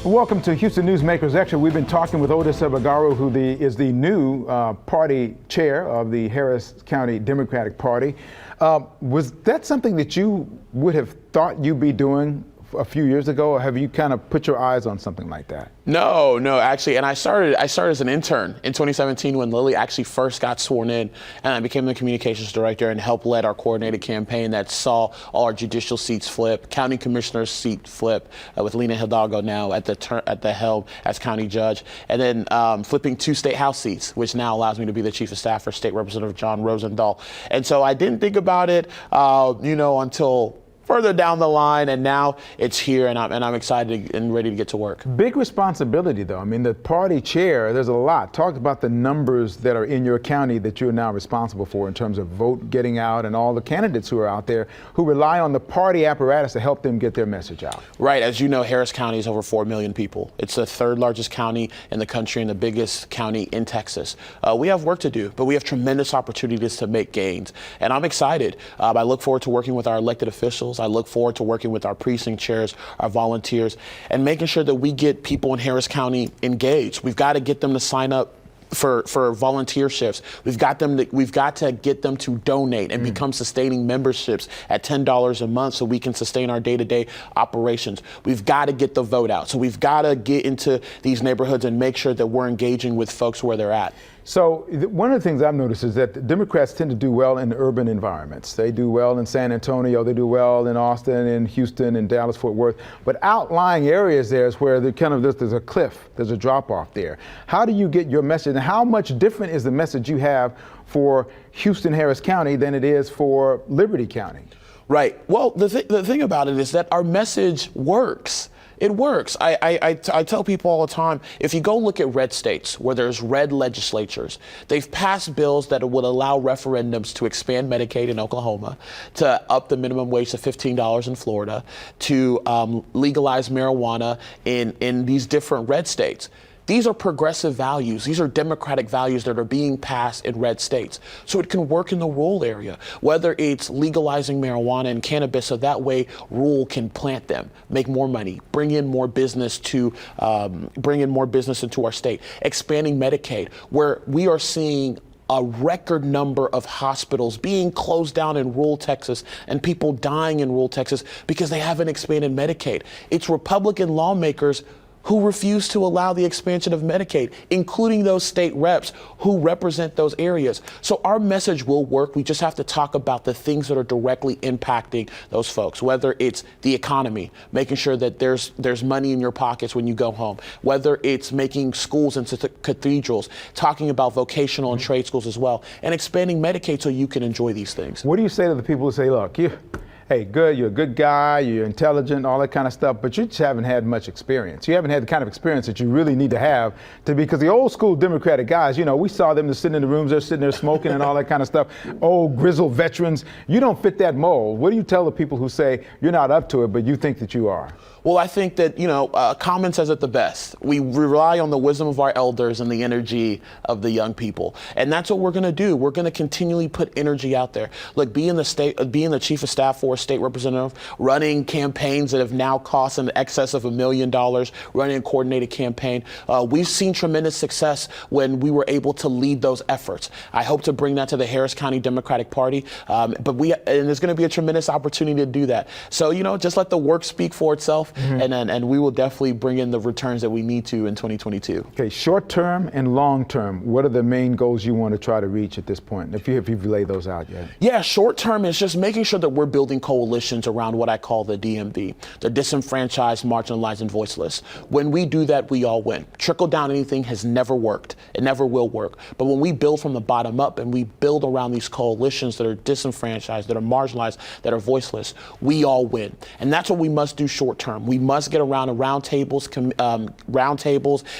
Welcome to Houston Newsmakers Extra. We've been talking with Odus Evbagharu, who is the new party chair of the Harris County Democratic Party. Was that something that you would have thought you'd be doing a few years ago, or have you kind of put your eyes on something like that? No, actually, and I started as an intern in 2017 when Lily actually first got sworn in, and I became the communications director and helped lead our coordinated campaign that saw all our judicial seats flip, county commissioner's seat flip, with Lena Hidalgo now at the helm as county judge, and then flipping 2 state house seats, which now allows me to be the chief of staff for State Representative John Rosendahl. And so I didn't think about it, until further down the line, and now it's here, and I'm excited and ready to get to work. Big responsibility, though. I mean, the party chair, there's a lot. Talk about the numbers that are in your county that you're now responsible for in terms of vote getting out and all the candidates who are out there who rely on the party apparatus to help them get their message out. Right. As you know, Harris County is over 4 million people. It's the 3rd largest county in the country and the biggest county in Texas. We have work to do, but we have tremendous opportunities to make gains, and I'm excited. I look forward to working with our elected officials. I look forward to working with our precinct chairs, our volunteers, and making sure that we get people in Harris County engaged. We've got to get them to sign up for volunteer shifts. We've got to get them to donate and become sustaining memberships at $10 a month so we can sustain our day-to-day operations. We've got to get the vote out. So we've got to get into these neighborhoods and make sure that we're engaging with folks where they're at. So one of the things I've noticed is that Democrats tend to do well in urban environments. They do well in San Antonio, they do well in Austin, in Houston, in Dallas, Fort Worth. But outlying areas there is where there's a cliff, there's a drop off there. How do you get your message, and how much different is the message you have for Houston, Harris County than it is for Liberty County? Right. Well, the thing about it is that our message works. It works. I tell people all the time, if you go look at red states where there's red legislatures, they've passed bills that would allow referendums to expand Medicaid in Oklahoma, to up the minimum wage to $15 in Florida, to legalize marijuana in these different red states. These are progressive values. These are democratic values that are being passed in red states. So it can work in the rural area, whether it's legalizing marijuana and cannabis, so that way rural can plant them, make more money, bring in more business into our state, expanding Medicaid, where we are seeing a record number of hospitals being closed down in rural Texas and people dying in rural Texas because they haven't expanded Medicaid. It's Republican lawmakers who refuse to allow the expansion of Medicaid, including those state reps who represent those areas. So our message will work. We just have to talk about the things that are directly impacting those folks, whether it's the economy, making sure that there's money in your pockets when you go home, whether it's making schools into cathedrals, talking about vocational and trade schools as well, and expanding Medicaid so you can enjoy these things. What do you say to the people who say, look, hey, you're a good guy, you're intelligent, all that kind of stuff, but you just haven't had much experience. You haven't had the kind of experience that you really need to have because the old school Democratic guys, we saw them just sitting in the rooms, they're sitting there smoking and all that kind of stuff. Old grizzled veterans. You don't fit that mold. What do you tell the people who say you're not up to it, but you think that you are? Well, I think that, Common says it the best. We rely on the wisdom of our elders and the energy of the young people. And that's what we're going to do. We're going to continually put energy out there. Look, being the chief of staff for a state representative, running campaigns that have now cost in excess of $1 million, running a coordinated campaign, we've seen tremendous success when we were able to lead those efforts. I hope to bring that to the Harris County Democratic Party. And there's going to be a tremendous opportunity to do that. So, just let the work speak for itself. And we will definitely bring in the returns that we need to in 2022. Okay, short term and long term, what are the main goals you want to try to reach at this point, if you've laid those out yet? Yeah, short term is just making sure that we're building coalitions around what I call the DMV, the disenfranchised, marginalized, and voiceless. When we do that, we all win. Trickle down anything has never worked. It never will work. But when we build from the bottom up and we build around these coalitions that are disenfranchised, that are marginalized, that are voiceless, we all win. And that's what we must do short term. We must get around roundtables,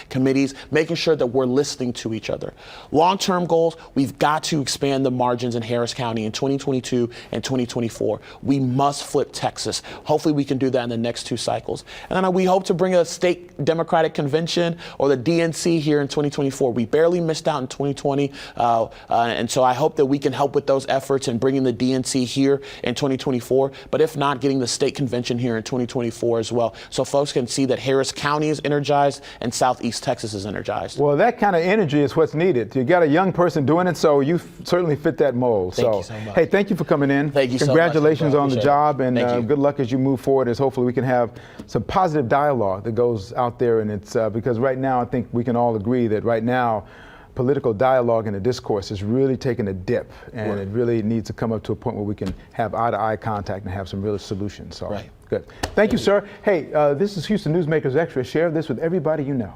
committees, making sure that we're listening to each other. Long-term goals, we've got to expand the margins in Harris County in 2022 and 2024. We we must flip Texas. Hopefully we can do that in the next 2 cycles. And then we hope to bring a state Democratic convention or the DNC here in 2024. We barely missed out in 2020. And so I hope that we can help with those efforts and bringing the DNC here in 2024. But if not, getting the state convention here in 2024 as well. So folks can see that Harris County is energized and Southeast Texas is energized. Well, that kind of energy is what's needed. You got a young person doing it, so you certainly fit that mold. Thank you so much. Hey, thank you for coming in. Thank you so much. Congratulations on the Appreciate it. job, and Thank you. good luck as you move forward. As hopefully we can have some positive dialogue that goes out there, and it's because right now I think we can all agree that right now political dialogue and the discourse is really taking a dip, and Right. it really needs to come up to a point where we can have eye-to-eye contact and have some real solutions. So, Right. good. Thank you, sir. Hey, this is Houston Newsmakers Extra. Share this with everybody you know.